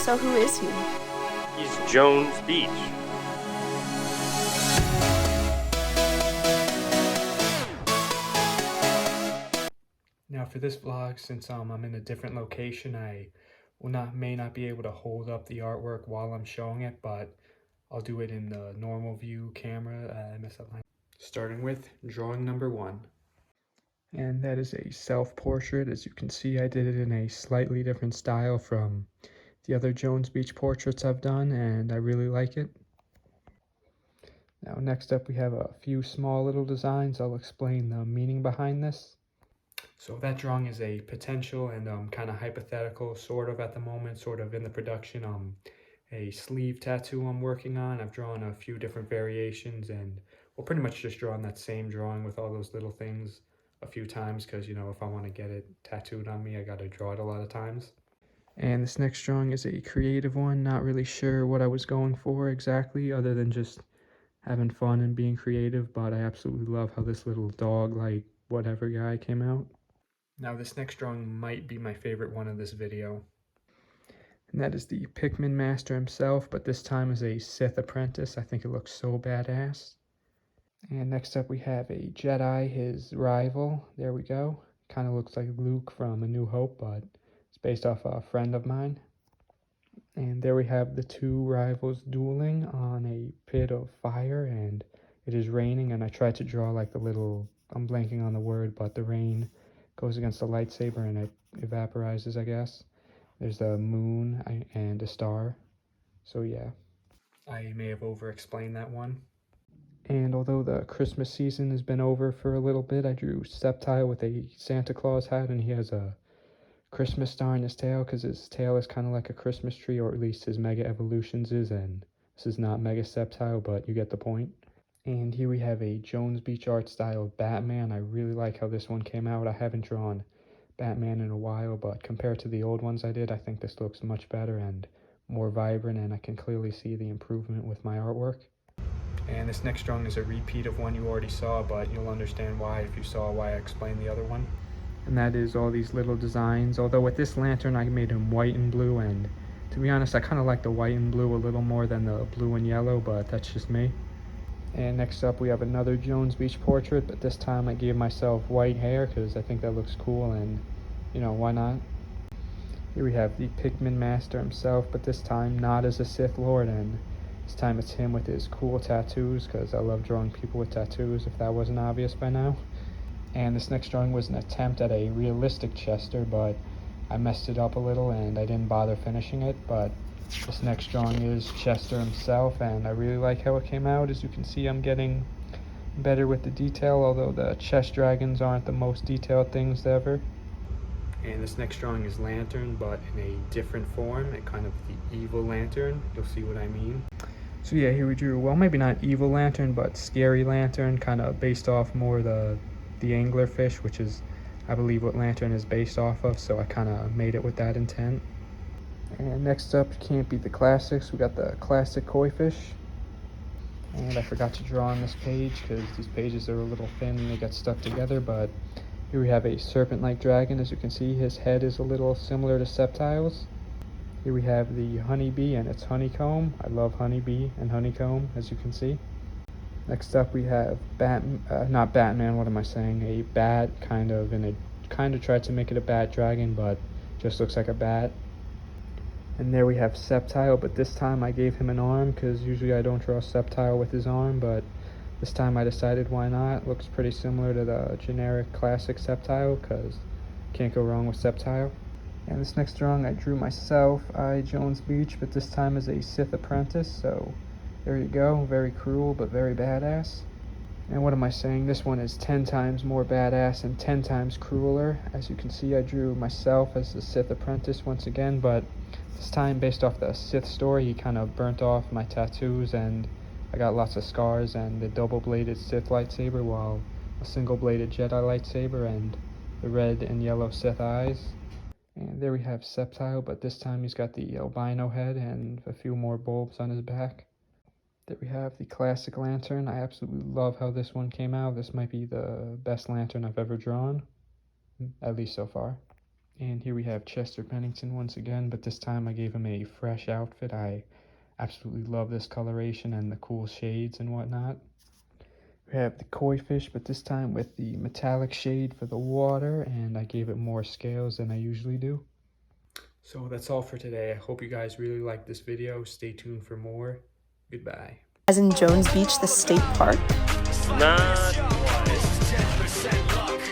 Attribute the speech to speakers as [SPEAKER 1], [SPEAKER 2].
[SPEAKER 1] So who is he?
[SPEAKER 2] He's Jones Beach.
[SPEAKER 3] Now for this vlog, since I'm in a different location, I may not be able to hold up the artwork while I'm showing it, but I'll do it in the normal view camera. I messed up my... Starting with drawing number 1. And that is a self-portrait. As you can see, I did it in a slightly different style from the other Jones Beach portraits I've done, and I really like it. Now next up we have a few small little designs. I'll explain the meaning behind this. So that drawing is a potential and kind of hypothetical, sort of at the moment, sort of in the production. A sleeve tattoo I'm working on. I've drawn a few different variations, and we'll pretty much just draw on that same drawing with all those little things a few times, because, you know, if I want to get it tattooed on me, I got to draw it a lot of times. And this next drawing is a creative one. Not really sure what I was going for exactly, other than just having fun and being creative, but I absolutely love how this little dog, like, whatever guy came out. Now this next drawing might be my favorite one of this video. And that is the Pikmin master himself, but this time as a Sith apprentice. I think it looks so badass. And next up we have a Jedi, his rival. There we go. Kind of looks like Luke from A New Hope, but it's based off a friend of mine. And there we have the two rivals dueling on a pit of fire, and it is raining, and I tried to draw like the little, I'm blanking on the word, but the rain goes against the lightsaber and it evaporizes, I guess. There's the moon and a star. So yeah, I may have over-explained that one. And although the Christmas season has been over for a little bit, I drew Sceptile with a Santa Claus hat, and he has a Christmas star in his tail, because his tail is kind of like a Christmas tree, or at least his Mega Evolutions is, and this is not Mega Sceptile, but you get the point. And here we have a Jones Beach art style Batman. I really like how this one came out. I haven't drawn Batman in a while, but compared to the old ones I did, I think this looks much better and more vibrant, and I can clearly see the improvement with my artwork. And this next drawing is a repeat of one you already saw, but you'll understand why if you saw why I explained the other one. And that is all these little designs. Although with this lantern I made him white and blue, and to be honest I kind of like the white and blue a little more than the blue and yellow, but that's just me. And next up we have another Jones Beach portrait, but this time I gave myself white hair because I think that looks cool, and you know, why not? Here we have the Pikmin master himself, but this time not as a Sith Lord, and this time it's him with his cool tattoos, because I love drawing people with tattoos, if that wasn't obvious by now. And this next drawing was an attempt at a realistic Chester, but I messed it up a little and I didn't bother finishing it. But this next drawing is Chester himself, and I really like how it came out. As you can see, I'm getting better with the detail, although the chest dragons aren't the most detailed things ever. And this next drawing is Lantern, but in a different form, a kind of the evil Lantern. You'll see what I mean. So yeah, here we drew, well, maybe not evil Lantern, but scary Lantern, kind of based off more the anglerfish, which is, I believe, what Lantern is based off of, so I kind of made it with that intent. And next up, can't beat the classics. We got the classic koi fish. And I forgot to draw on this page because these pages are a little thin and they got stuck together, but here we have a serpent-like dragon. As you can see, his head is a little similar to Sceptile's. Here we have the honeybee and its honeycomb. I love honeybee and honeycomb, as you can see. Next up we have not Batman, what am I saying? A bat, kind of tried to make it a bat dragon, but just looks like a bat. And there we have Sceptile, but this time I gave him an arm, because usually I don't draw Sceptile with his arm, but this time I decided why not. Looks pretty similar to the generic classic Sceptile, because can't go wrong with Sceptile. And this next drawing I drew myself, Jones Beach, but this time as a Sith apprentice, so there you go. Very cruel, but very badass. And what am I saying? This one is 10 times more badass and 10 times crueler. As you can see, I drew myself as the Sith apprentice once again, but this time based off the Sith story, he kind of burnt off my tattoos, and I got lots of scars and the double-bladed Sith lightsaber, while a single-bladed Jedi lightsaber, and the red and yellow Sith eyes. And there we have Sceptile, but this time he's got the albino head and a few more bulbs on his back. There we have the classic lantern. I absolutely love how this one came out. This might be the best lantern I've ever drawn, at least so far. And here we have Chester Bennington once again, but this time I gave him a fresh outfit. I absolutely love this coloration and the cool shades and whatnot. We have the koi fish, but this time with the metallic shade for the water, and I gave it more scales than I usually do. So that's all for today. I hope you guys really liked this video. Stay tuned for more. Goodbye.
[SPEAKER 1] As in Jones Beach, the state park?
[SPEAKER 2] Not quite.